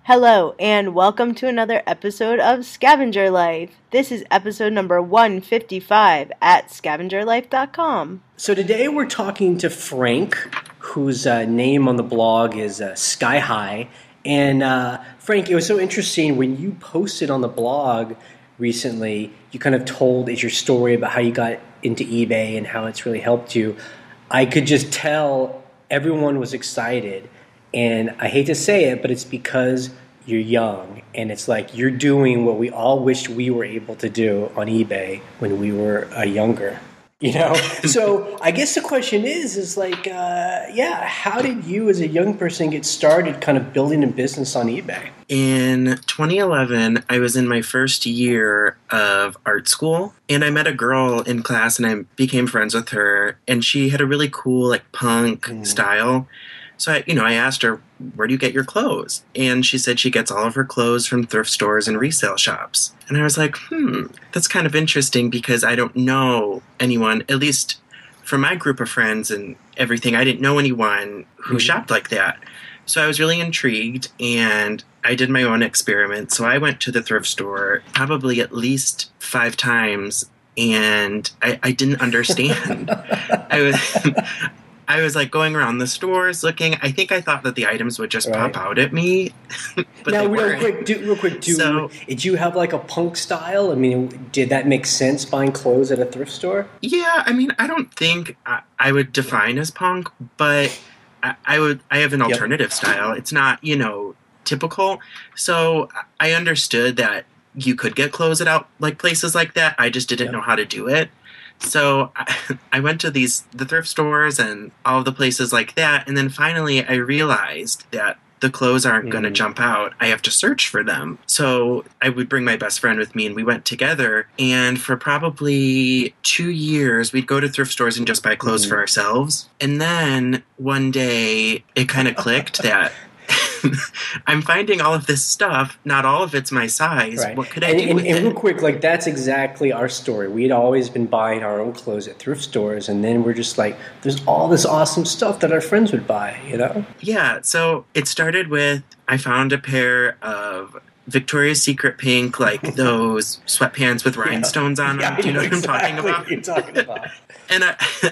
Hello, and welcome to another episode of Scavenger Life. This is episode number 155 at scavengerlife.com. So today we're talking to Frank, whose name on the blog is SkyHigh. And Frank, it was so interesting when you posted on the blog recently, you kind of told your story about how you got into eBay and how it's really helped you. I could just tell everyone was excited. And I hate to say it, but it's because you're young. And it's like you're doing what we all wished we were able to do on eBay when we were younger. You know? So I guess the question is like, how did you as a young person get started kind of building a business on eBay? In 2011, I was in my first year of art school, and I met a girl in class, and I became friends with her, and she had a really cool, like, punk style. So, I asked her, where do you get your clothes? And she said she gets all of her clothes from thrift stores and resale shops. And I was like, that's kind of interesting because I don't know anyone, at least from my group of friends and everything, I didn't know anyone who shopped like that. So I was really intrigued, and I did my own experiment. So I went to the thrift store probably at least 5 times, and I didn't understand. I was like going around the stores looking. I think I thought that the items would just pop out at me. But now, they real weren't. quick, did you have like a punk style? I mean, did that make sense buying clothes at a thrift store? Yeah, I don't think I would define as punk, but I have an alternative style. It's not, typical. So I understood that you could get clothes at places like that. I just didn't know how to do it. So I went to the thrift stores and all of the places like that, and then finally I realized that the clothes aren't going to jump out. I have to search for them. So I would bring my best friend with me, and we went together, and for probably 2 years, we'd go to thrift stores and just buy clothes for ourselves. And then one day, it kind of clicked that I'm finding all of this stuff. Not all of it's my size. Right. What could I do with it? And real quick, like that's exactly our story. We'd always been buying our own clothes at thrift stores, and then we're just like, there's all this awesome stuff that our friends would buy, Yeah, so it started with, I found a pair of Victoria's Secret pink, like those sweatpants with rhinestones on them. Do you know what I'm talking about? What you're talking about. And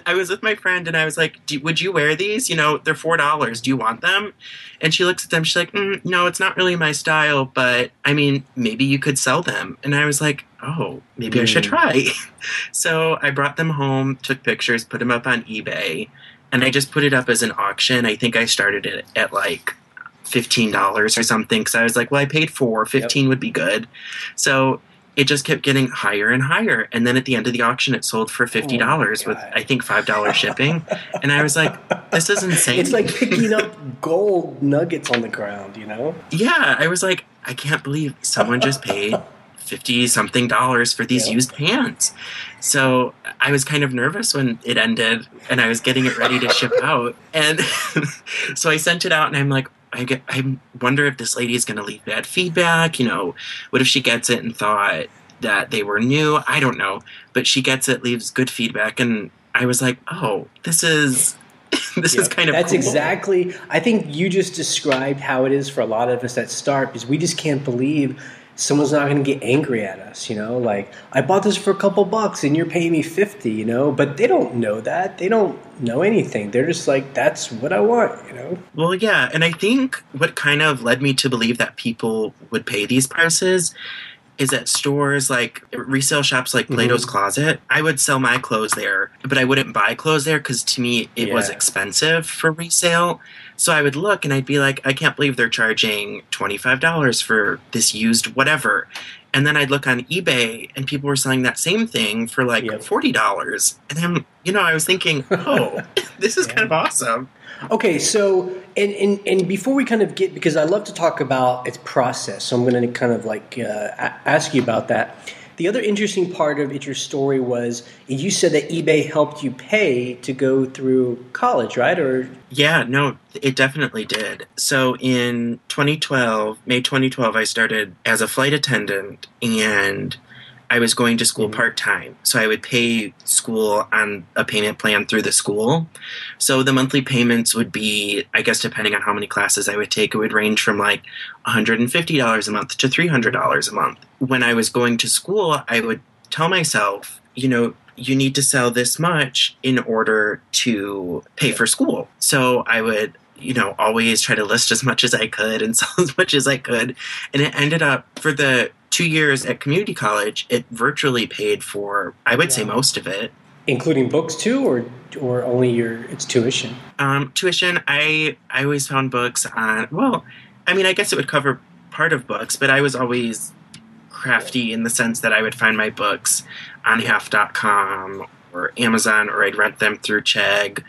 I was with my friend, and I was like, would you wear these? They're $4. Do you want them? And she looks at them. She's like, no, it's not really my style, but, maybe you could sell them. And I was like, oh, maybe I should try. So I brought them home, took pictures, put them up on eBay, and I just put it up as an auction. I think I started it at, like, $15 or something, because I was like, well, I paid $4, $15 would be good. So it just kept getting higher and higher, and then at the end of the auction it sold for $50 with I think $5 shipping. And I was like, this is insane. It's like picking up gold nuggets on the ground, Yeah, I was like, I can't believe someone just paid $50-something for these used pants. So I was kind of nervous when it ended, and I was getting it ready to ship out. And so I sent it out, and I'm like, I wonder if this lady is going to leave bad feedback. What if she gets it and thought that they were new? I don't know. But she gets it, leaves good feedback. And I was like, oh, this is kind of That's cool. Exactly. I think you just described how it is for a lot of us that start, because we just can't believe someone's not going to get angry at us, like, I bought this for a couple bucks and you're paying me $50, but they don't know that. They don't know anything. They're just like, that's what I want, Well, yeah. And I think what kind of led me to believe that people would pay these prices is at stores like resale shops like Plato's Closet. I would sell my clothes there, but I wouldn't buy clothes there because to me it was expensive for resale. So I would look and I'd be like, I can't believe they're charging $25 for this used whatever. And then I'd look on eBay and people were selling that same thing for like $40. And then, I was thinking, oh, this is kind of awesome. Okay, so, and before we kind of get, because I love to talk about its process, so I'm going to kind of like ask you about that. The other interesting part of your story was you said that eBay helped you pay to go through college, right? Or yeah, no, it definitely did. So in May 2012, I started as a flight attendant, and I was going to school part-time. So I would pay school on a payment plan through the school. So the monthly payments would be, I guess, depending on how many classes I would take, it would range from like $150 a month to $300 a month. When I was going to school, I would tell myself, you need to sell this much in order to pay for school. So I would, always try to list as much as I could and sell as much as I could. And it ended up, for the 2 years at community college, it virtually paid for, I would say, most of it. Including books too, or only it's tuition? Tuition, I always found books on, well, I mean, I guess it would cover part of books, but I was always crafty in the sense that I would find my books on half.com or Amazon, or I'd rent them through Chegg,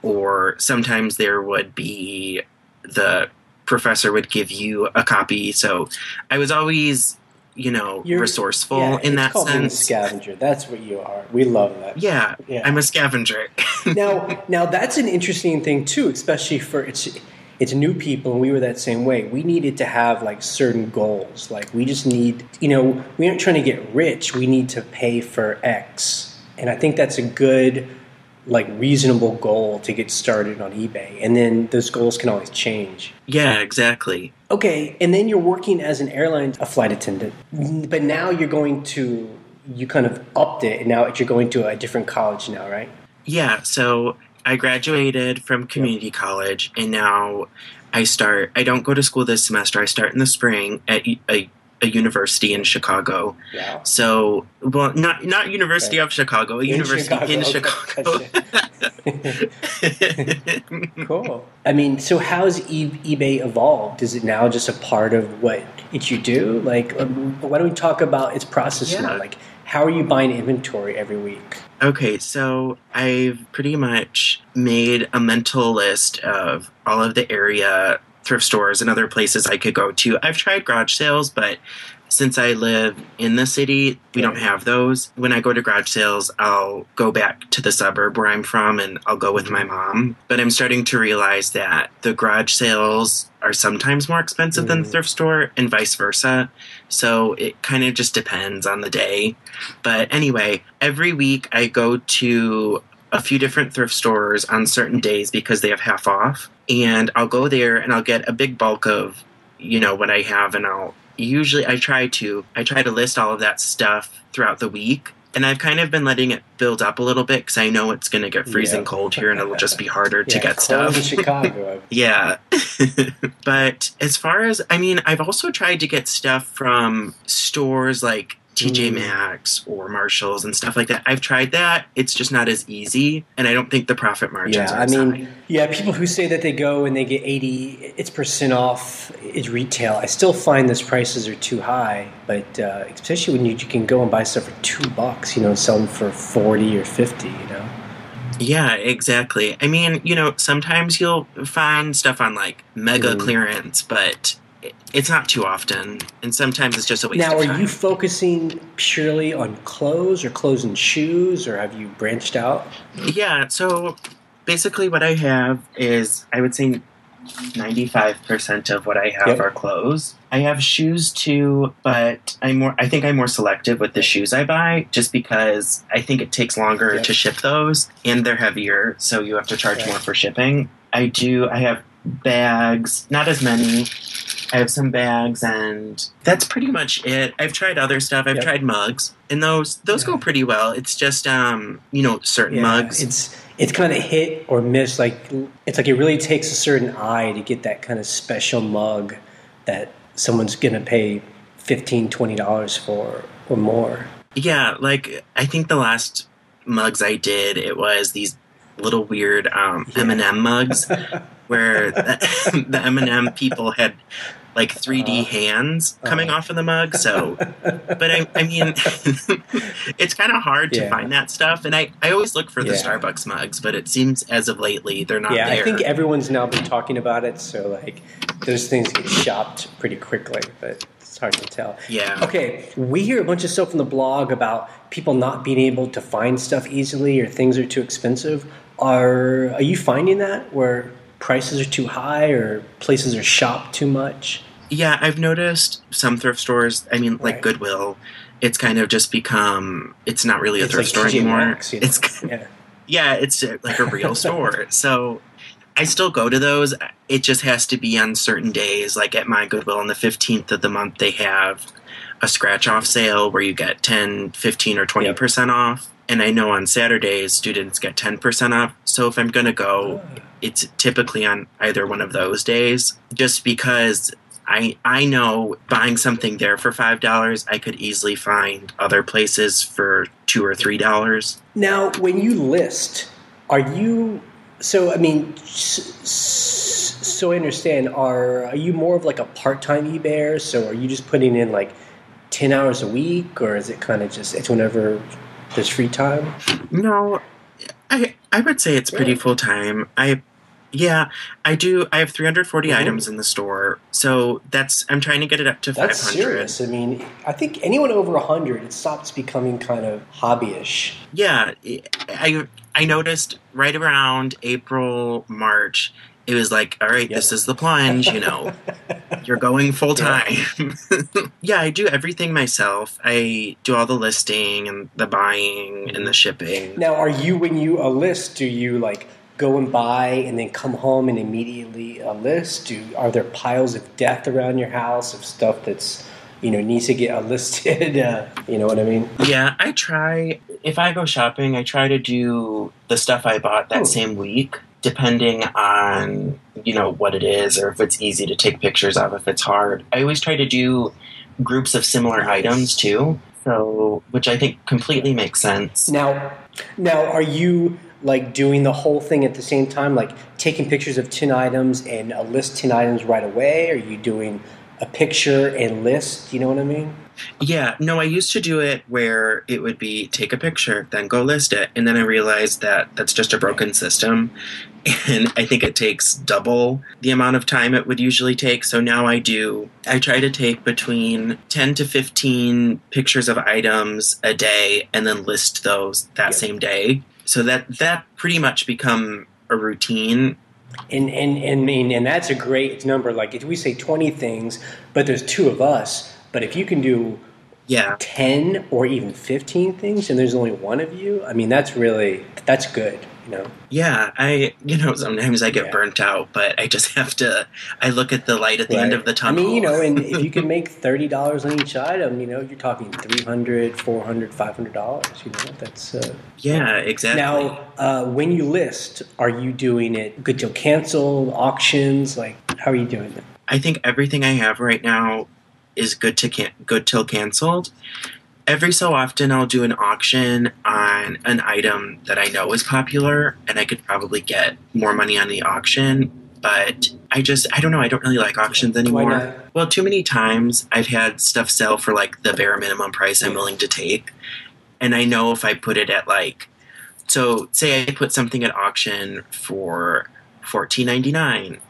or sometimes there would be the professor would give you a copy. So I was always, resourceful in that sense. Being a scavenger. That's what you are. We love that. Yeah. I'm a scavenger. Now that's an interesting thing too, especially for it's new people, and we were that same way. We needed to have like certain goals. Like we just need, we aren't trying to get rich. We need to pay for X. And I think that's a good, like, reasonable goal to get started on eBay. And then those goals can always change. Yeah, exactly. Okay, and then you're working as a flight attendant. But now you kind of upped it, and now you're going to a different college now, right? Yeah, so I graduated from community college, and now I don't go to school this semester. I start in the spring at a university in Chicago. Yeah. So, well, not University of Chicago, a university in Chicago. Cool. I mean, so how's eBay evolved? Is it now just a part of what you do? Like, why don't we talk about its process now? Like, how are you buying inventory every week? Okay, so I've pretty much made a mental list of all of the area thrift stores and other places I could go to. I've tried garage sales, but since I live in the city, we don't have those. When I go to garage sales, I'll go back to the suburb where I'm from, and I'll go with my mom. But I'm starting to realize that the garage sales are sometimes more expensive than the thrift store, and vice versa. So it kind of just depends on the day. But anyway, every week I go to a few different thrift stores on certain days because they have half off. And I'll go there and I'll get a big bulk of, what I have, and I try to list all of that stuff throughout the week. And I've kind of been letting it build up a little bit because I know it's going to get freezing cold here and it'll just be harder to get stuff. In Chicago. Yeah. But as far as, I've also tried to get stuff from stores like TJ Maxx or Marshalls and stuff like that. I've tried that. It's just not as easy, and I don't think the profit margins are as high. People who say that they go and they get 80% off is retail. I still find those prices are too high, but especially when you can go and buy stuff for $2, and sell them for 40 or 50, Yeah, exactly. Sometimes you'll find stuff on like mega clearance, but it's not too often, and sometimes it's just a waste of time. Now, are you focusing purely on clothes and shoes, or have you branched out? Yeah, so basically what I have is, I would say 95% of what I have are clothes. I have shoes too, but I think I'm more selective with the shoes I buy, just because I think it takes longer to ship those, and they're heavier, so you have to charge more for shipping. I have bags, not as many. I have some bags, and that's pretty much it. I've tried other stuff. I've tried mugs, and those go pretty well. It's just certain mugs. It's kind of hit or miss. Like, it's like it really takes a certain eye to get that kind of special mug that someone's gonna pay $15, $20 for or more. Yeah, like I think the last mugs I did, it was these little weird M&M mugs where the M&M people had like 3D hands coming off of the mug. So, but it's kind of hard to find that stuff. And I always look for the Starbucks mugs, but it seems as of lately they're not there. I think everyone's now been talking about it. So like those things get shopped pretty quickly, but it's hard to tell. Yeah. Okay. We hear a bunch of stuff on the blog about people not being able to find stuff easily, or things are too expensive. Are you finding that where prices are too high or places are shopped too much? Yeah, I've noticed some thrift stores, like Goodwill, it's kind of just become, it's not really a thrift store anymore. Maxx, you know? It's like a real store. So I still go to those. It just has to be on certain days. Like at my Goodwill on the 15th of the month, they have a scratch-off sale where you get 10, 15, or 20% off. And I know on Saturdays, students get 10% off. So if I'm going to go, it's typically on either one of those days, just because I know buying something there for $5, I could easily find other places for $2 or $3. Now, when you list, are you... So, I mean, so I understand, are you more of like a part-time eBayer? So are you just putting in like 10 hours a week, or is it kind of just, it's whenever there's free time? No, I would say it's pretty full-time. I do. I have 340 items in the store, so I'm trying to get it up to 500. That's serious. I mean, I think anyone over 100, it stops becoming kind of hobbyish. Yeah, I noticed right around April, March, it was like, all right, this is the plunge, you're going full time. Yeah, I do everything myself. I do all the listing and the buying and the shipping. Now, when you list, do you like go and buy and then come home and immediately list? Are there piles of death around your house of stuff that's, needs to get listed? You know what I mean? Yeah, I try. If I go shopping, I try to do the stuff I bought that same week, depending on, what it is, or if it's easy to take pictures of, if it's hard. I always try to do groups of similar items too, which I think completely makes sense. Now, are you like doing the whole thing at the same time, like taking pictures of 10 items and list 10 items right away? Are you doing a picture and list? You know what I mean? Yeah, no, I used to do it where it would be take a picture, then go list it. And then I realized that that's just a broken system. And I think it takes double the amount of time it would usually take. So now I try to take between 10 to 15 pictures of items a day and then list those that same day. So that pretty much become a routine. And that's a great number. Like if we say 20 things, but there's two of us, but if you can do 10 or even 15 things and there's only one of you, I mean, that's good. Yeah, sometimes I get burnt out, but I just have to, I look at the light at the end of the tunnel. I mean, and if you can make $30 on each item, you're talking $300, $400, $500, that's... Yeah, exactly. Now, when you list, are you doing it good till canceled, auctions? Like, how are you doing it? I think everything I have right now is good till canceled. Every so often I'll do an auction on an item that I know is popular and I could probably get more money on the auction, but I don't know, I don't really like auctions anymore. Why not? Well, too many times I've had stuff sell for like the bare minimum price I'm willing to take, and I know if I put it at say I put something at auction for $14.99,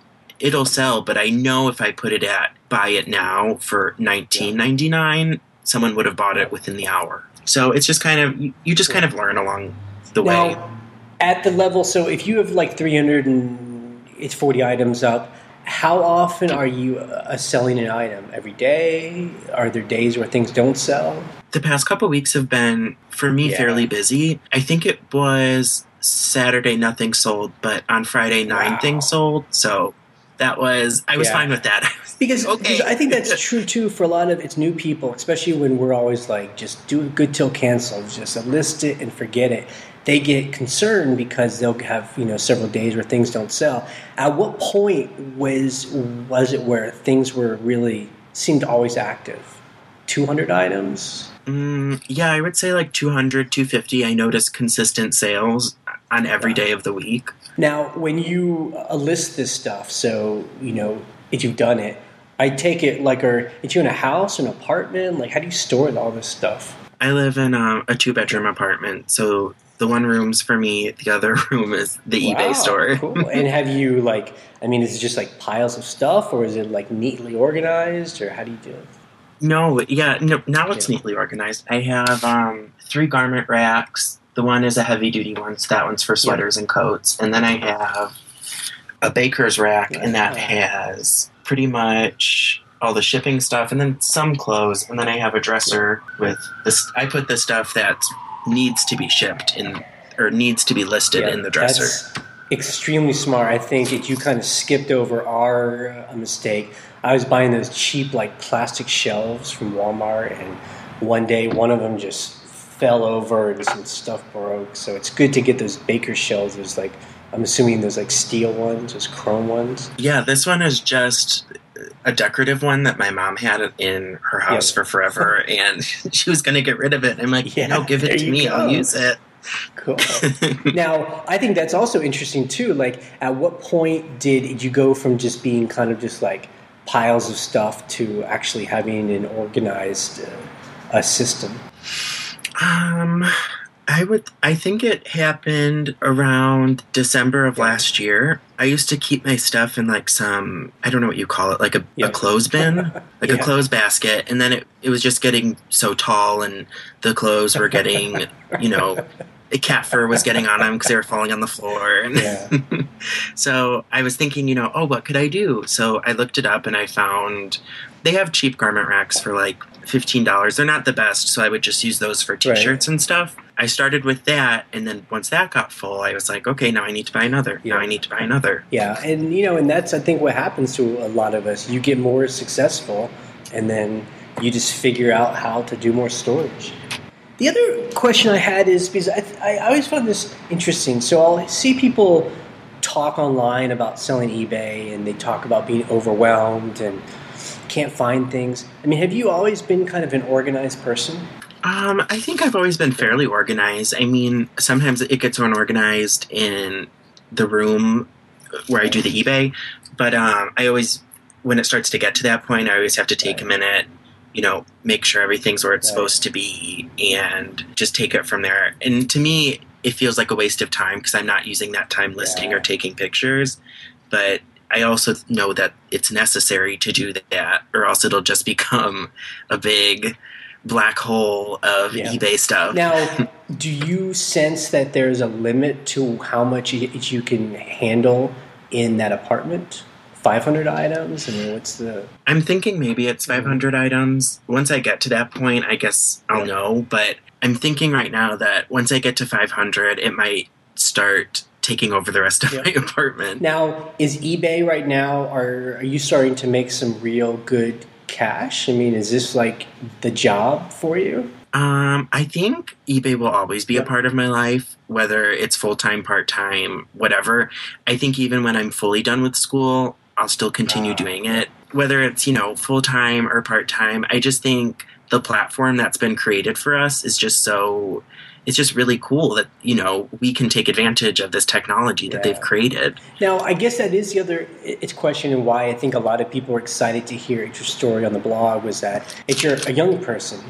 it'll sell, but I know if I put it at buy it now for $19.99, someone would have bought it within the hour. So it's just kind of, you just kind of learn along the way. Now, at the level, so if you have like 300 and it's 40 items up, how often are you selling an item? Every day? Are there days where things don't sell? The past couple weeks have been, for me, fairly busy. I think it was Saturday nothing sold, but on Friday 9 things sold. So I was fine with that. Because I think that's true too for a lot of it's new people, especially when we're always like, just do it good till canceled, just list it and forget it. They get concerned because they'll have several days where things don't sell. At what point was it where things were really seemed always active? 200 items? Yeah, I would say like 200, 250. I noticed consistent sales on every day of the week. Now, when you list this stuff, so if you've done it, I take it are you in a house, an apartment? Like, how do you store all this stuff? I live in a 2-bedroom apartment, so the one room's for me, the other room is the eBay store. Cool. And have you is it just like piles of stuff, or is it like neatly organized, or how do you do it? No, now it's neatly organized. I have 3 garment racks. The one is a heavy-duty one, so that one's for sweaters and coats. And then I have a baker's rack, and that has pretty much all the shipping stuff, and then some clothes, and then I have a dresser with this. I put the stuff that needs to be shipped in or needs to be listed in the dresser. That's extremely smart. I think that you kind of skipped over our mistake. I was buying those cheap like plastic shelves from Walmart, and one day one of them just fell over and some stuff broke. So it's good to get those baker shelves. There's like, I'm assuming those like steel ones, those chrome ones. Yeah, this one is just a decorative one that my mom had in her house for forever, and she was going to get rid of it. I'm like, no, give it to me. I'll use it. Cool. Now, I think that's also interesting too. Like, at what point did you go from just being kind of just like piles of stuff to actually having an organized system? I think it happened around December of last year. I used to keep my stuff in like some, I don't know what you call it, like a clothes bin, like a clothes basket. And then it was just getting so tall, and the clothes were getting, a cat fur was getting on them because they were falling on the floor. And so I was thinking, what could I do? So I looked it up, and I found they have cheap garment racks for like $15. They're not the best, so I would just use those for t-shirts and stuff. I started with that, and then once that got full, I was like, okay, now I need to buy another. Now I need to buy another. Yeah, and and that's, I think, what happens to a lot of us. You get more successful, and then you just figure out how to do more storage. The other question I had is, because I always found this interesting. So I'll see people talk online about selling eBay, and they talk about being overwhelmed and can't find things. I mean, have you always been kind of an organized person? I think I've always been fairly organized. I mean, sometimes it gets unorganized in the room where I do the eBay, but I always, when it starts to get to that point, I always have to take a minute, make sure everything's where it's supposed to be, and just take it from there. And to me, it feels like a waste of time because I'm not using that time listing or taking pictures, but I also know that it's necessary to do that, or else it'll just become a big black hole of eBay stuff. Now, do you sense that there's a limit to how much you can handle in that apartment? 500 items? I mean, what's the... I'm thinking maybe it's 500 items. Once I get to that point, I guess I'll know. But I'm thinking right now that once I get to 500, it might start taking over the rest of my apartment. Now, is eBay right now, are you starting to make some real good cash? I mean, is this like the job for you? I think eBay will always be a part of my life, whether it's full-time, part-time, whatever. I think even when I'm fully done with school, I'll still continue doing it. Whether it's, full-time or part-time, I just think the platform that's been created for us is just so... It's just really cool that, we can take advantage of this technology that they've created. Now, I guess that is the other question, and why I think a lot of people are excited to hear your story on the blog was that if you're a young person,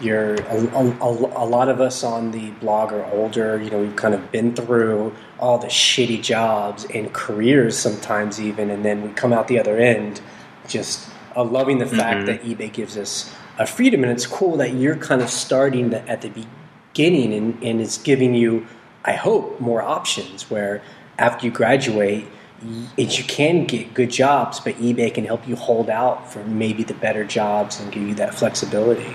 you're a lot of us on the blog are older, we've kind of been through all the shitty jobs and careers sometimes even, and then we come out the other end just loving the fact that eBay gives us a freedom, and it's cool that you're kind of starting at the beginning and it's giving you, I hope, more options where after you graduate, you can get good jobs, but eBay can help you hold out for maybe the better jobs and give you that flexibility.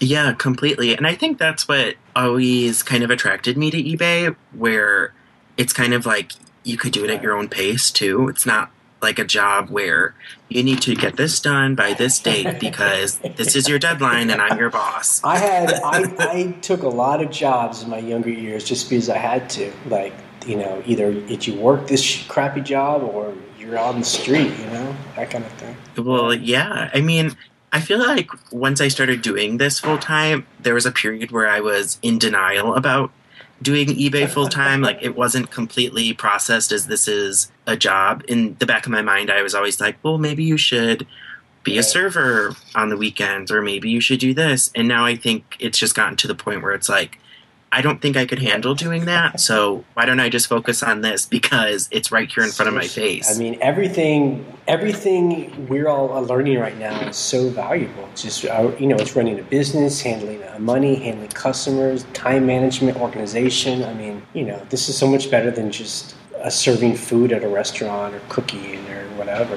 Yeah, completely. And I think that's what always kind of attracted me to eBay, where it's kind of like you could do it at your own pace too. It's not like a job where you need to get this done by this date because this is your deadline and I'm your boss. I took a lot of jobs in my younger years just because I had to. Like, either did you work this crappy job or you're on the street, that kind of thing. Well, yeah. I mean, I feel like once I started doing this full time, there was a period where I was in denial about doing eBay full time. Like, it wasn't completely processed as this is a job. In the back of my mind, I was always like, well, maybe you should be a server on the weekends, or maybe you should do this. And now I think it's just gotten to the point where it's like, I don't think I could handle doing that, so why don't I just focus on this because it's right here in front of my face. I mean, everything we're all learning right now is so valuable. It's just, it's running a business, handling money, handling customers, time management, organization. I mean, this is so much better than just serving food at a restaurant or cooking or whatever,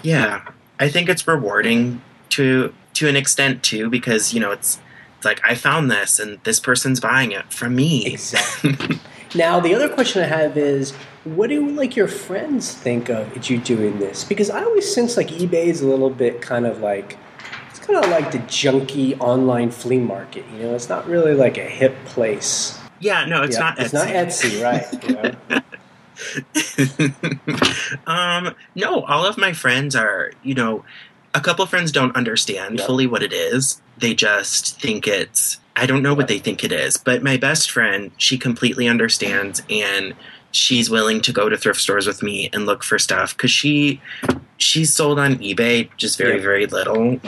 Yeah. I think it's rewarding to an extent too, because it's like I found this and this person's buying it from me. Exactly. Now the other question I have is, what do like your friends think of you doing this? Because I always sense like eBay is a little bit kind of like the junky online flea market. It's not really like a hip place. Yeah, no, it's not Etsy. It's not Etsy, right. No, all of my friends are, a couple friends don't understand fully what it is. They just think I don't know what they think it is. But my best friend, she completely understands, and she's willing to go to thrift stores with me and look for stuff because she's sold on eBay just very, very little.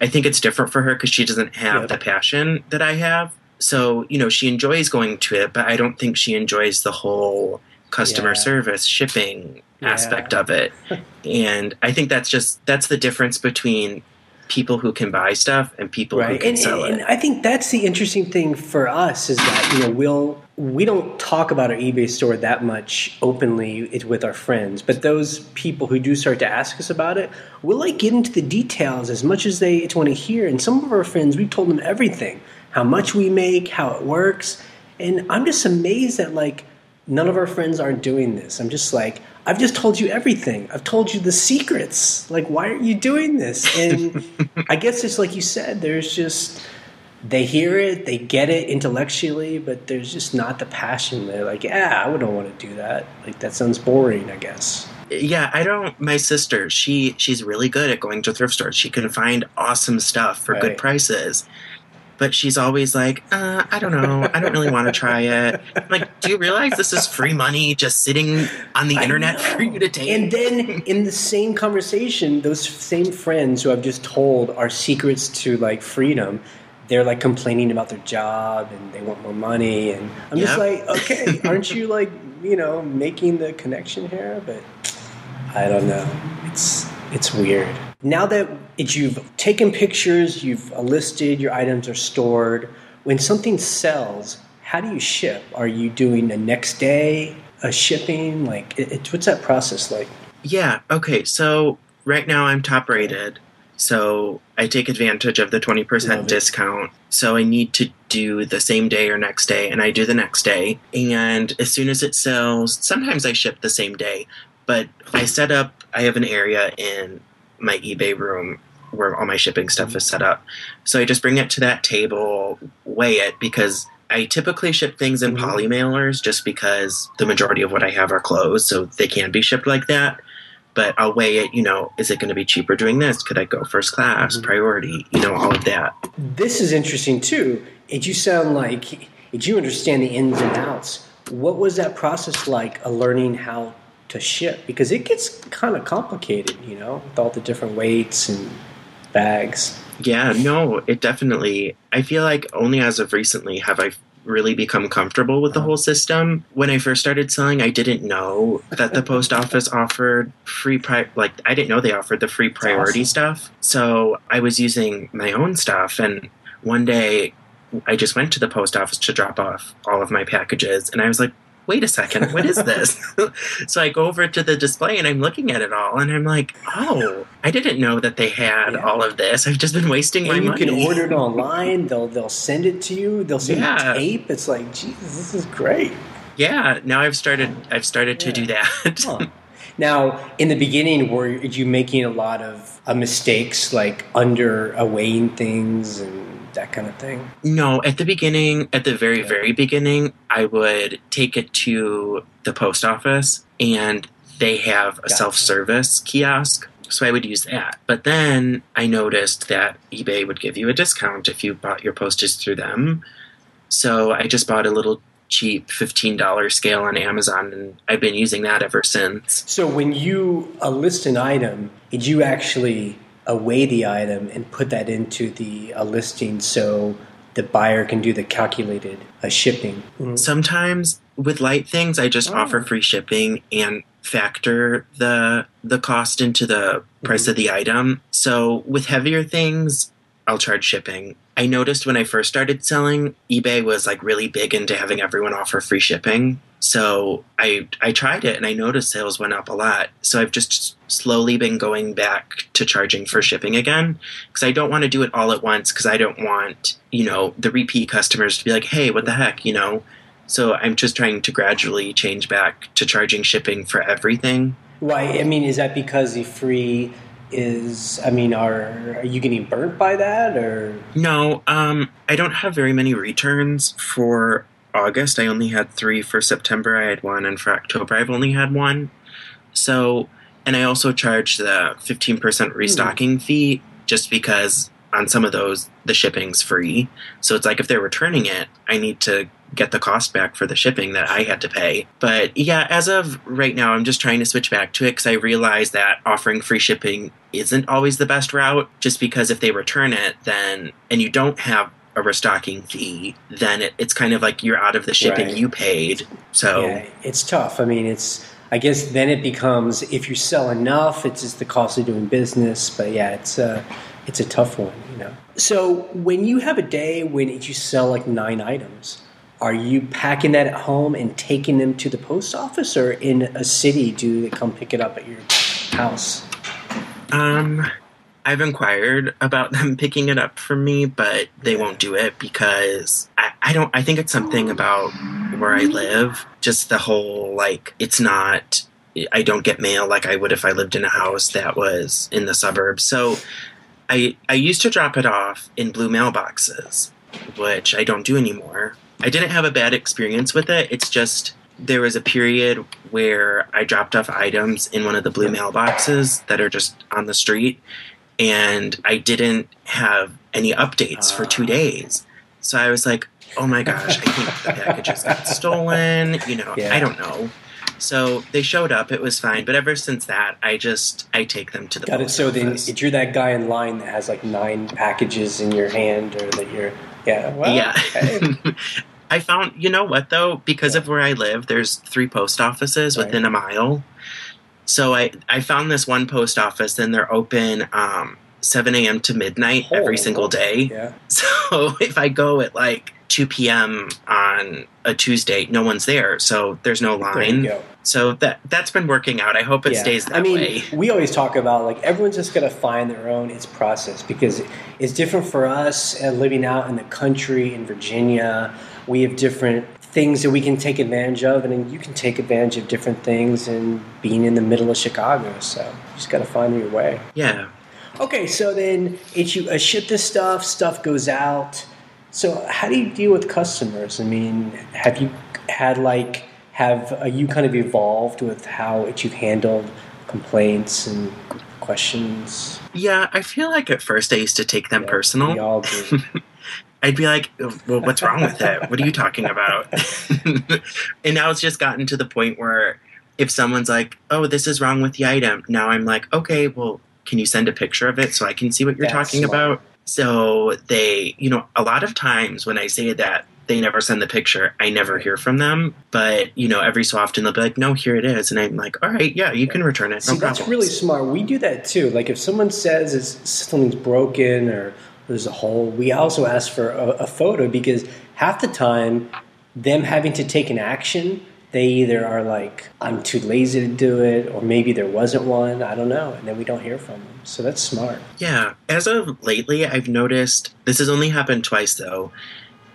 I think it's different for her because she doesn't have the passion that I have. So, she enjoys going to it, but I don't think she enjoys the whole customer service, shipping aspect of it. And I think that's the difference between people who can buy stuff and people who can sell it. And I think that's the interesting thing for us is that, we don't talk about our eBay store that much openly with our friends, but those people who do start to ask us about it, we'll get into the details as much as they want to hear. And some of our friends, we've told them everything, how much we make, how it works. And I'm just amazed that none of our friends aren't doing this. I'm just I've just told you everything. I've told you the secrets. Why aren't you doing this? And I guess it's like you said, there's just, they hear it, they get it intellectually, but there's just not the passion. They're I wouldn't want to do that. That sounds boring, I guess. Yeah, my sister, she's really good at going to thrift stores. She can find awesome stuff for good prices. But she's always I don't know. I don't really want to try it. Do you realize this is free money just sitting on the internet for you to take? And then in the same conversation, those same friends who I've just told are secrets to freedom, they're complaining about their job and they want more money. And I'm just okay, aren't you making the connection here? But I don't know. It's weird. Now that you've taken pictures, you've listed, your items are stored, when something sells, how do you ship? Are you doing a next day, a shipping? What's that process like? Yeah, okay. So right now I'm top rated. So I take advantage of the 20% discount. So I need to do the same day or next day, and I do the next day. And as soon as it sells, sometimes I ship the same day. But I have an area in my eBay room where all my shipping stuff is set up. So I just bring it to that table, weigh it, because I typically ship things in poly mailers just because the majority of what I have are clothes, so they can be shipped like that. But I'll weigh it, is it going to be cheaper doing this? Could I go first class, priority, all of that. This is interesting too. You sound you understand the ins and outs. What was that process like, learning how to ship? Because it gets kind of complicated, with all the different weights and bags. Yeah, no, it definitely, I feel like only as of recently have I really become comfortable with the whole system. When I first started selling, I didn't know that the post office offered I didn't know they offered the free priority stuff. So I was using my own stuff, and one day I just went to the post office to drop off all of my packages, and I was like, wait a second, what is this? So I go over to the display and I'm looking at it all and I'm like, oh, I didn't know that they had all of this. I've just been wasting my money. You can order it online. They'll send it to you. They'll send you tape. It's Jesus, this is great. Yeah, now I've started to do that. Huh. Now, in the beginning, were you making a lot of mistakes, under weighing things and that kind of thing? No, at the beginning, at the very, very beginning, I would take it to the post office and they have a self-service kiosk. So I would use that. But then I noticed that eBay would give you a discount if you bought your postage through them. So I just bought a little cheap $15 scale on Amazon, and I've been using that ever since. So when you list an item, did you actually weigh the item and put that into the listing so the buyer can do the calculated shipping? Mm-hmm. Sometimes with light things, I just offer free shipping and factor the cost into the price of the item. So with heavier things, I'll charge shipping. I noticed when I first started selling, eBay was really big into having everyone offer free shipping. So I tried it and I noticed sales went up a lot. So I've just slowly been going back to charging for shipping again, because I don't want to do it all at once, because I don't want, the repeat customers to be like, hey, what the heck, So I'm just trying to gradually change back to charging shipping for everything. Right. I mean, is that because the free is, are you getting burnt by that, or? No, I don't have very many returns for August. I only had 3. For September I had 1, and for October I've only had 1. So, and I also charge the 15% restocking fee, just because on some of those the shipping's free. So it's like if they're returning it, I need to get the cost back for the shipping that I had to pay. But yeah, as of right now, I'm just trying to switch back to it, because I realize that offering free shipping isn't always the best route, just because if they return it, then, and you don't have a restocking fee, then it's kind of like you're out of the shipping you paid. So yeah, it's tough. I guess then it becomes, if you sell enough, it's just the cost of doing business. But yeah, it's a tough one, So when you have a day when you sell like 9 items, are you packing that at home and taking them to the post office, or in a city do they come pick it up at your house? I've inquired about them picking it up for me, but they won't do it, because I think it's something about where I live. Just the whole, it's not, I don't get mail like I would if I lived in a house that was in the suburbs. So I used to drop it off in blue mailboxes, which I don't do anymore. I didn't have a bad experience with it. It's just there was a period where I dropped off items in one of the blue mailboxes that are just on the street, and I didn't have any updates for 2 days. So I was like, oh my gosh, I think the packages got stolen. I don't know. So they showed up. It was fine. But ever since that, I take them to the post office. So then you're that guy in line that has 9 packages in your hand, or that you're... Yeah. Well, yeah. Hey. I found, you know what, though? Because of where I live, there's 3 post offices within a mile. So I found this one post office, and they're open 7 a.m. to midnight every single day. Yeah. So if I go at 2 p.m. on a Tuesday, no one's there. So there's no line. There you go. So that's been working out. I hope it stays that way. We always talk about everyone's just going to find their own process, because it's different for us living out in the country in Virginia. We have different things that we can take advantage of, and then you can take advantage of different things and being in the middle of Chicago. So you just got to find your way. Yeah. Okay, so then you ship the stuff goes out. So how do you deal with customers? Have you had have you kind of evolved with how you've handled complaints and questions? Yeah, I feel like at first I used to take them personal. We all do. I'd be like, well, what's wrong with it? What are you talking about? And now it's just gotten to the point where if someone's like, oh, this is wrong with the item, now I'm like, okay, well, can you send a picture of it so I can see what you're talking about? So they, a lot of times when I say that, they never send the picture. I never hear from them. But, every so often they'll be like, no, here it is. And I'm like, all right, yeah, you can return it. No problem. That's really smart. We do that too. If someone says something's broken or there's a hole, we also ask for a photo, because half the time them having to take an action, they either are like, I'm too lazy to do it, or maybe there wasn't one. I don't know. And then we don't hear from them. So that's smart. Yeah. As of lately, I've noticed, this has only happened twice though.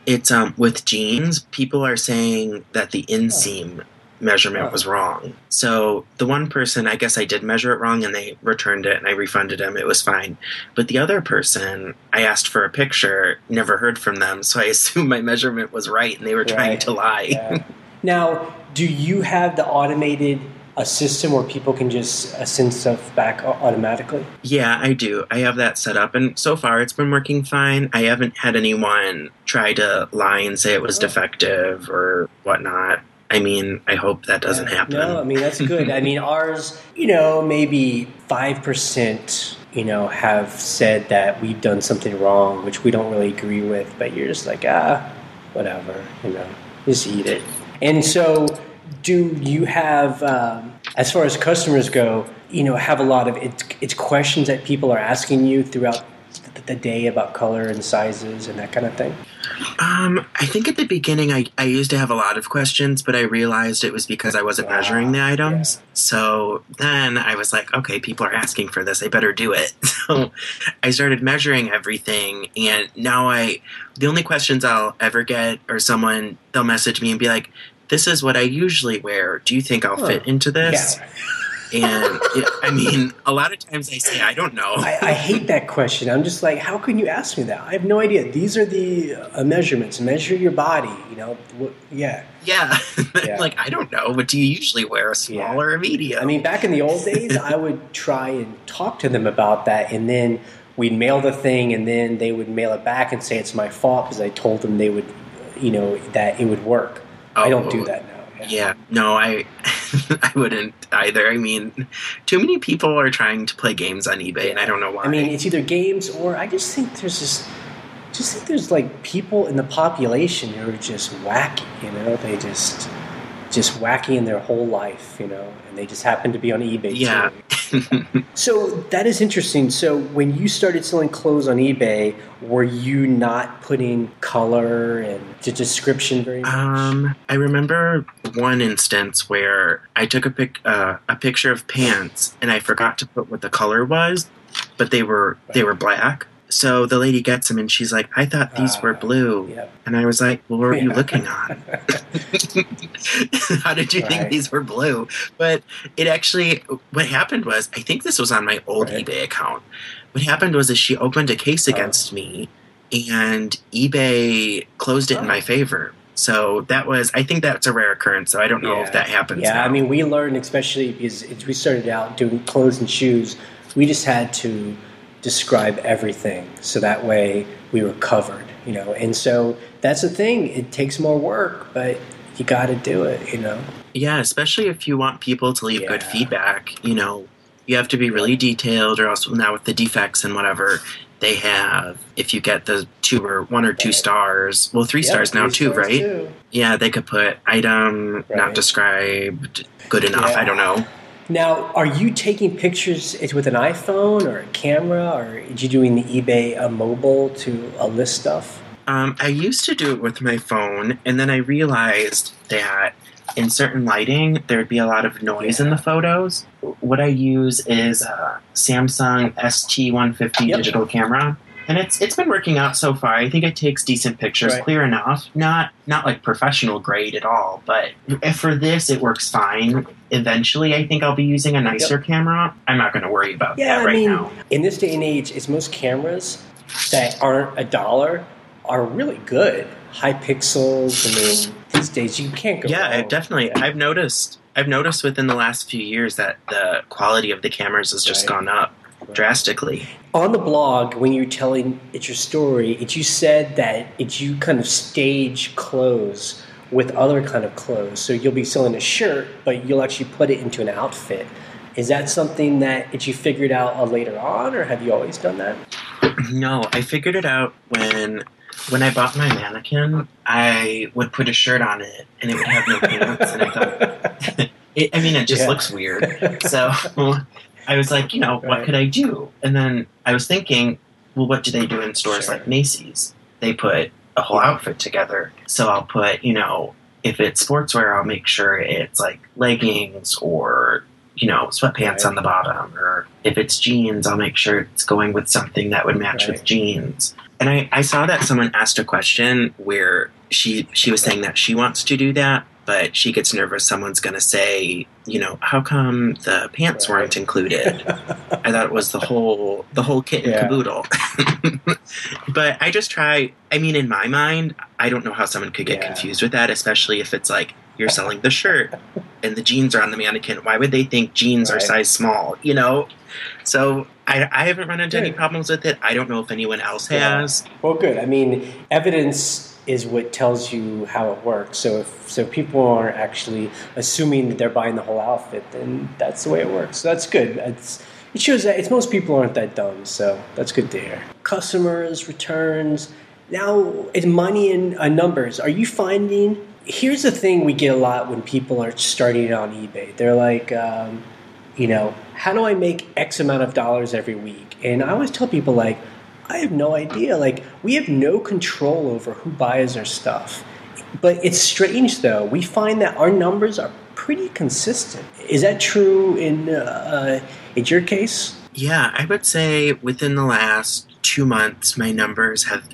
It's with jeans, people are saying that the inseam measurement was wrong. So the one person, I guess I did measure it wrong, and they returned it and I refunded them. It was fine. But the other person, I asked for a picture, never heard from them. So I assumed my measurement was right and they were trying to lie. Yeah. Now, do you have the automated system where people can just send stuff back automatically? Yeah, I do. I have that set up, and so far it's been working fine. I haven't had anyone try to lie and say it was defective or whatnot. I hope that doesn't happen. No, that's good. Ours, maybe 5%, have said that we've done something wrong, which we don't really agree with, but you're just like, whatever, just eat it. And so do you have, as far as customers go, have a lot of it's questions that people are asking you throughout the day about color and sizes and that kind of thing? I think at the beginning I used to have a lot of questions, but I realized it was because I wasn't measuring the items. Yeah. So then I was like, okay, people are asking for this. I better do it. So I started measuring everything, and now the only questions I'll ever get are they'll message me and be like, this is what I usually wear. Do you think I'll fit into this? Yeah. And I mean, a lot of times I say, I don't know. I hate that question. I'm just like, how can you ask me that? I have no idea. These are the measurements. Measure your body, Yeah. Yeah. Like, I don't know. What do you usually wear, a small or a medium? I mean, back in the old days, I would try and talk to them about that, and then we'd mail the thing, and then they would mail it back and say it's my fault because I told them they would, that it would work. I don't do that now. Yeah, no, I wouldn't either. I mean, too many people are trying to play games on eBay, and I don't know why. I mean, it's either games or I just think there's like people in the population who are just wacky, They just wacky in their whole life, and they just happen to be on eBay too. So that is interesting. So when you started selling clothes on eBay, were you not putting color and the description very much? I remember one instance where I took a picture of pants and I forgot to put what the color was, but they were black. So the lady gets them and she's like, I thought these were blue. Yep. And I was like, well, what were you looking on? How did you think these were blue? But what happened was, I think this was on my old eBay account. What happened was she opened a case against me and eBay closed it in my favor. So I think that's a rare occurrence. So I don't know if that happens now. I mean, we learned, especially because we started out doing clothes and shoes, we just had to describe everything so that way we were covered, and so that's the thing. It takes more work, but you got to do it, Yeah, especially if you want people to leave good feedback. You have to be really detailed, or else now with the defects and whatever they have, if you get the 1 or 2 stars, well, 3 stars now too, right? Too. Yeah, they could put item not described, good enough. I don't know. Now, are you taking pictures with an iPhone or a camera, or are you doing the eBay mobile to list stuff? I used to do it with my phone, and then I realized that in certain lighting, there'd be a lot of noise in the photos. What I use is a Samsung ST150 digital camera, and it's been working out so far. I think it takes decent pictures, clear enough. Not like professional grade at all, but for this, it works fine. Eventually, I think I'll be using a nicer camera. I'm not going to worry about that right now. In this day and age, it's most cameras that aren't $1 are really good. High pixels. I mean, these days you can't go wrong. Yeah, definitely. I've noticed within the last few years that the quality of the cameras has just gone up drastically. On the blog, when you're telling your story, you said that you kind of stage clothes with other kind of clothes. So you'll be selling a shirt, but you'll actually put it into an outfit. Is that something that you figured out later on, or have you always done that? No, I figured it out when I bought my mannequin. I would put a shirt on it, and it would have no pants, and I thought, it just looks weird. So I was like, what could I do? And then I was thinking, well, what do they do in stores like Macy's? They put a whole outfit together. So I'll put, if it's sportswear, I'll make sure it's like leggings or, sweatpants on the bottom. Or if it's jeans, I'll make sure it's going with something that would match with jeans. And I saw that someone asked a question where she was saying that she wants to do that, but she gets nervous someone's going to say, how come the pants weren't included? I thought it was the whole kit and caboodle. But I just try, in my mind, I don't know how someone could get confused with that, especially if it's like you're selling the shirt and the jeans are on the mannequin. Why would they think jeans are size small, So I haven't run into any problems with it. I don't know if anyone else has. Well, good. Evidence is what tells you how it works. So if people are actually assuming that they're buying the whole outfit, then that's the way it works. So that's good. It shows that most people aren't that dumb. So that's good to hear. Customers, returns. Now, it's money and numbers. Are you finding? Here's the thing we get a lot when people are starting on eBay. They're like, how do I make X amount of dollars every week? And I always tell people, like, I have no idea. Like, we have no control over who buys our stuff. But it's strange, though. We find that our numbers are pretty consistent. Is that true in your case? Yeah, I would say within the last 2 months, my numbers I've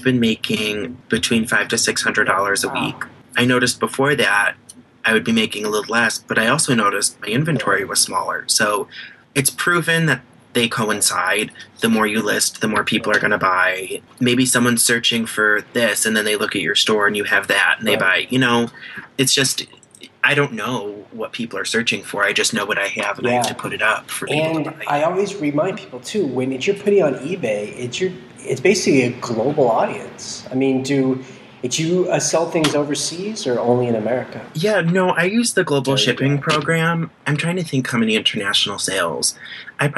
been making between $500 to $600 a week. I noticed before that I would be making a little less, but I also noticed my inventory was smaller. So it's proven that they coincide. The more you list, the more people are going to buy. Maybe someone's searching for this, and then they look at your store and you have that, and they buy. It's just, I don't know what people are searching for. I just know what I have, and I have to put it up for people to buy. And I always remind people, too, when you're putting on eBay, it's basically a global audience. I mean, do you sell things overseas or only in America? Yeah, no, I use the global shipping program. I'm trying to think how many international sales. I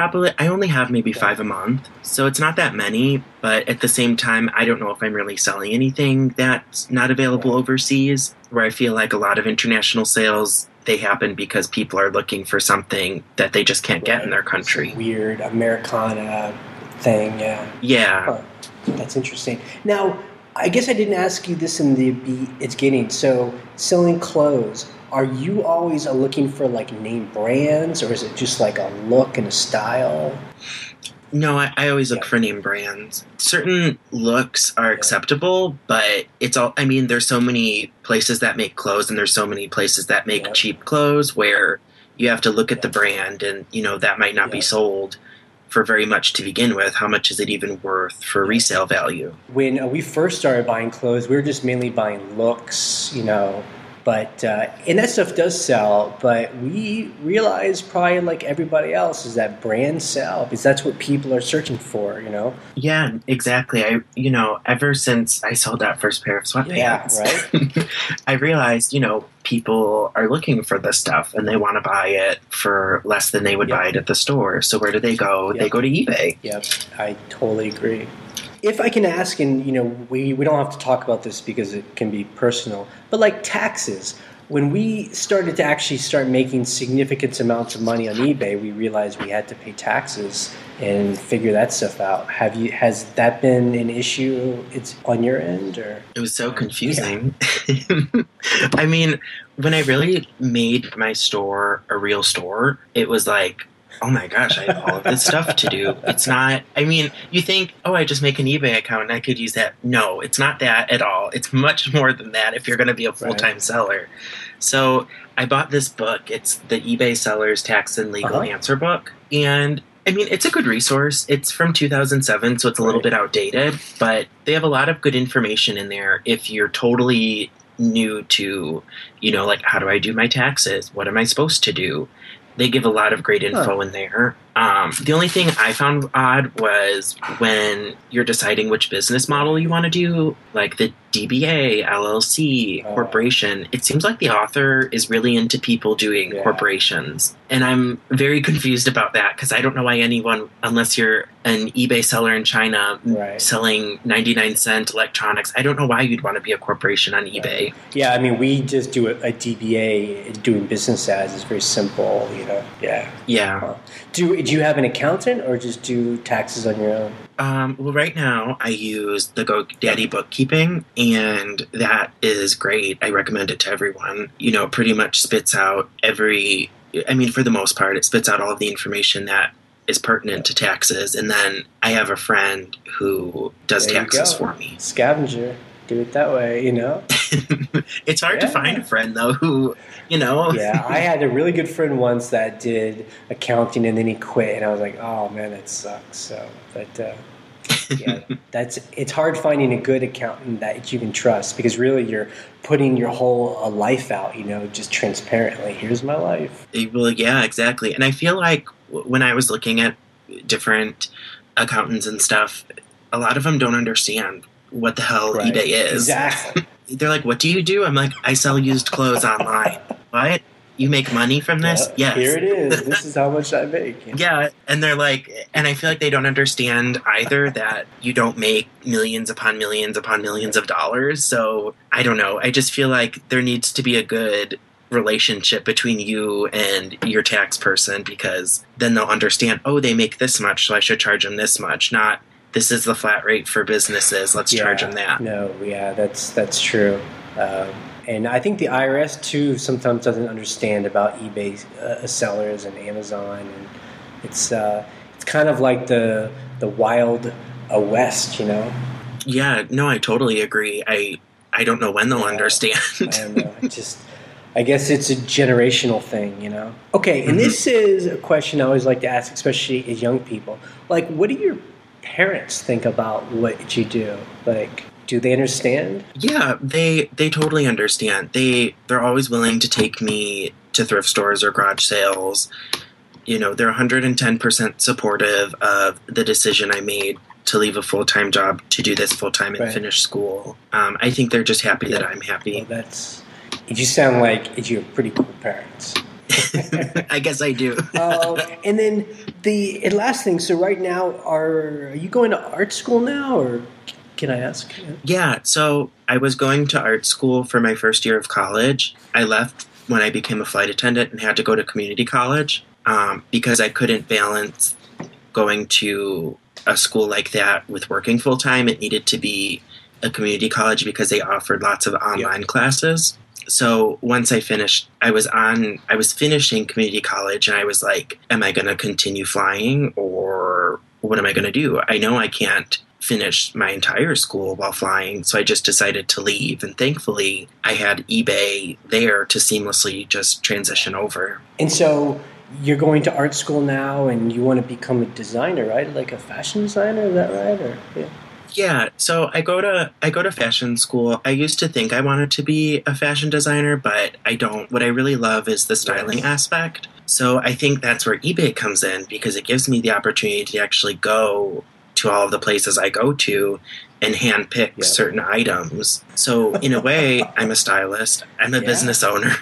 only have maybe 5 a month, so it's not that many, but at the same time, I don't know if I'm really selling anything that's not available overseas, where I feel like a lot of international sales, they happen because people are looking for something that they just can't get in their country. Some weird Americana thing, yeah. Yeah. Huh. That's interesting. Now, I guess I didn't ask you this in the beginning. So, selling clothes, are you always looking for like name brands, or is it just like a look and a style? No, I always look for name brands. Certain looks are acceptable, but it's all, I mean, there's so many places that make clothes, and there's so many places that make cheap clothes where you have to look at the brand, and, that might not be sold for very much to begin with. How much is it even worth for resale value? When we first started buying clothes, we were just mainly buying looks, but and that stuff does sell, but we realized, probably like everybody else, is that brands sell because that's what people are searching for, Yeah, exactly. Ever since I sold that first pair of sweatpants, right? I realized, people are looking for this stuff and they want to buy it for less than they would buy it at the store. So where do they go? They go to eBay. Yep, I totally agree. If I can ask, and we don't have to talk about this because it can be personal, but like taxes, when we started to actually start making significant amounts of money on eBay, we realized we had to pay taxes and figure that stuff out. Has that been an issue? It's on your end, or? It was so confusing. Yeah. I mean, when I really made my store a real store, it was like, oh my gosh, I have all of this stuff to do. It's not, I mean, you think, I just make an eBay account and I could use that. No, it's not that at all. It's much more than that if you're going to be a full-time seller. So I bought this book. It's the eBay Seller's Tax and Legal Answer book. And I mean, it's a good resource. It's from 2007, so it's a little bit outdated, but they have a lot of good information in there if you're totally new to, like, how do I do my taxes? What am I supposed to do? They give a lot of great info in there. The only thing I found odd was when you're deciding which business model you want to do, like the DBA, LLC, corporation. It seems like the author is really into people doing corporations. And I'm very confused about that because I don't know why anyone, unless you're an eBay seller in China selling 99-cent electronics, I don't know why you'd want to be a corporation on eBay. Yeah, I mean, we just do a DBA, doing business ads is very simple, Yeah. Yeah. Do you have an accountant or just do taxes on your own? Well, right now I use the GoDaddy bookkeeping, and that is great. I recommend it to everyone. It pretty much spits out for the most part, it spits out all of the information that is pertinent to taxes. And then I have a friend who does taxes for me. Scavenger. Do it that way, It's hard to find a friend, though, who, Yeah, I had a really good friend once that did accounting, and then he quit, and I was like, oh, man, that sucks. So, but, it's hard finding a good accountant that you can trust, because really you're putting your whole life out, just transparently. Here's my life. Well, yeah, exactly. And I feel like when I was looking at different accountants and stuff, a lot of them don't understand what the hell eBay is. Exactly. They're like, what do you do? I'm like, I sell used clothes online. What? You make money from this? Yes. Here it is. This is how much I make. Yeah. And they're like, and I feel like they don't understand either that you don't make millions upon millions upon millions of dollars. So I don't know. I just feel like there needs to be a good relationship between you and your tax person, because then they'll understand, they make this much, so I should charge them this much. Not, this is the flat rate for businesses. Let's charge them that. No, yeah, that's true. And I think the IRS too sometimes doesn't understand about eBay sellers and Amazon, and it's kind of like the wild west, you know. Yeah, no, I totally agree. I don't know when they'll understand. I don't know. I guess it's a generational thing, you know. Okay, and this is a question I always like to ask, especially as young people. Like, what do your parents think about what you do? Like, do they understand? Yeah, they totally understand. They're always willing to take me to thrift stores or garage sales. You know, they're 110% supportive of the decision I made to leave a full-time job to do this full-time and finish school. I think they're just happy that I'm happy. Well, you sound like you have pretty cool parents. I guess I do. And then the last thing. So right now, are you going to art school now, or can I ask? Yeah. So I was going to art school for my first year of college. I left when I became a flight attendant and had to go to community college because I couldn't balance going to a school like that with working full time. It needed to be a community college because they offered lots of online classes. So once I finished, I was finishing community college, and I was like, am I going to continue flying, or what am I going to do? I know I can't finish my entire school while flying, so I just decided to leave. And thankfully, I had eBay there to seamlessly just transition over. And so you're going to art school now, and you want to become a designer, right? Like a fashion designer, is that right? Or Yeah, so I go to fashion school. I used to think I wanted to be a fashion designer, but I don't. What I really love is the styling aspect. So I think that's where eBay comes in, because it gives me the opportunity to actually go to all of the places I go to and handpick certain items. So in a way, I'm a stylist. I'm a business owner.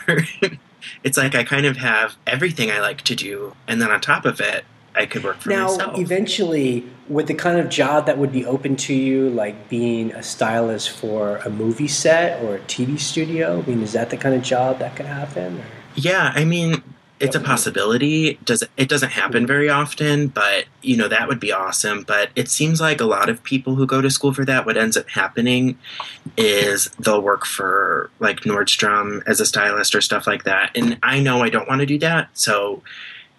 It's like I kind of have everything I like to do, and then on top of it, I could work for myself. Now, eventually, would the kind of job that would be open to you, like being a stylist for a movie set or a TV studio, I mean, is that the kind of job that could happen? Or? Yeah, I mean, it's a possibility. It doesn't happen very often, but, you know, that would be awesome. But it seems like a lot of people who go to school for that, what ends up happening is they'll work for, like, Nordstrom as a stylist or stuff like that. And I know I don't want to do that, so...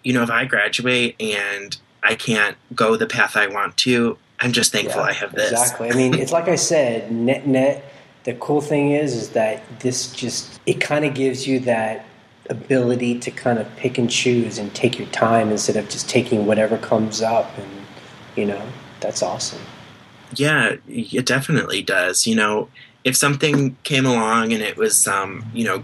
You know, if I graduate and I can't go the path I want to, I'm just thankful I have this. Exactly. I mean, it's like I said, net, the cool thing is that it kind of gives you that ability to kind of pick and choose and take your time instead of just taking whatever comes up. And, you know, that's awesome. Yeah, it definitely does. You know, if something came along and it was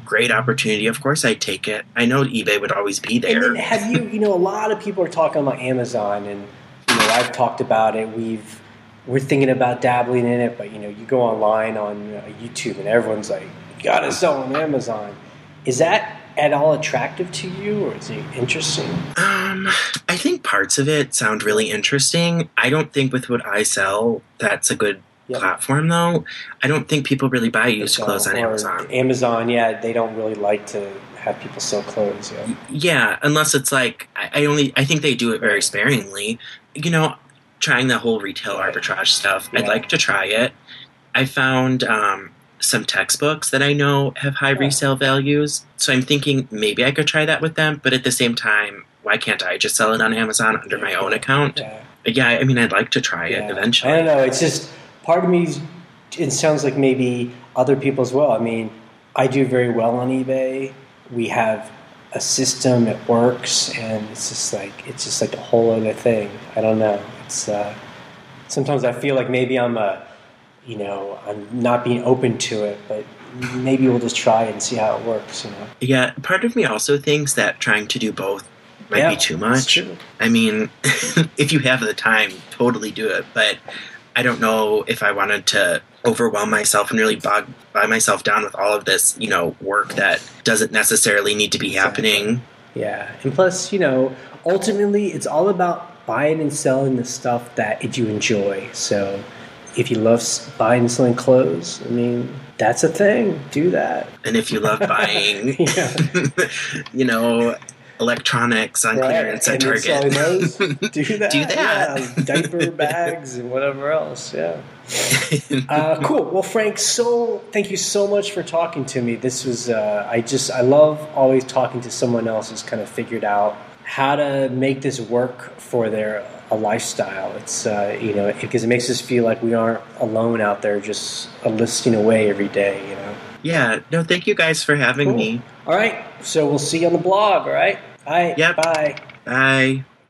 great opportunity, of course I'd take it. I know eBay would always be there. And then have you a lot of people are talking about Amazon, and, you know, I've talked about it. We're thinking about dabbling in it, but, you know, you go online on YouTube and everyone's like, you got to sell on Amazon. Is that at all attractive to you, or is it interesting? I think parts of it sound really interesting. I don't think with what I sell, that's a good platform, though. I don't think people really buy used clothes on Amazon. Amazon, they don't really like to have people sell clothes. Yeah, unless it's like I think they do it very sparingly. You know, trying the whole retail arbitrage stuff. I'd like to try it. I found some textbooks that I know have high resale values, so I'm thinking maybe I could try that with them. But at the same time, why can't I just sell it on Amazon under my own account? But I mean, I'd like to try it eventually. I don't know. It's just part of me. It sounds like maybe other people as well. I mean, I do very well on eBay. We have a system that works, and it's just like a whole other thing. I don't know. It's sometimes I feel like maybe I'm not being open to it, but maybe we'll just try it and see how it works. You know? Yeah, part of me also thinks that trying to do both might be too much. I mean, if you have the time, totally do it. But I don't know if I wanted to overwhelm myself and really bog myself down with all of this, you know, work that doesn't necessarily need to be happening. Yeah, and plus, you know, ultimately, it's all about buying and selling the stuff that you enjoy. So if you love buying and selling clothes, I mean, that's a thing. Do that. And if you love buying, you know, electronics on clearance at Target. And those, do that. Do that. Yeah, diaper bags and whatever else. Yeah. Cool. Well, Frank, thank you so much for talking to me. This was I love always talking to someone else who's kind of figured out how to make this work for a lifestyle. It's because it makes us feel like we aren't alone out there just a listing away every day. Yeah. No, thank you guys for having me. All right. So we'll see you on the blog. All right. All right. Yep. Bye. Bye.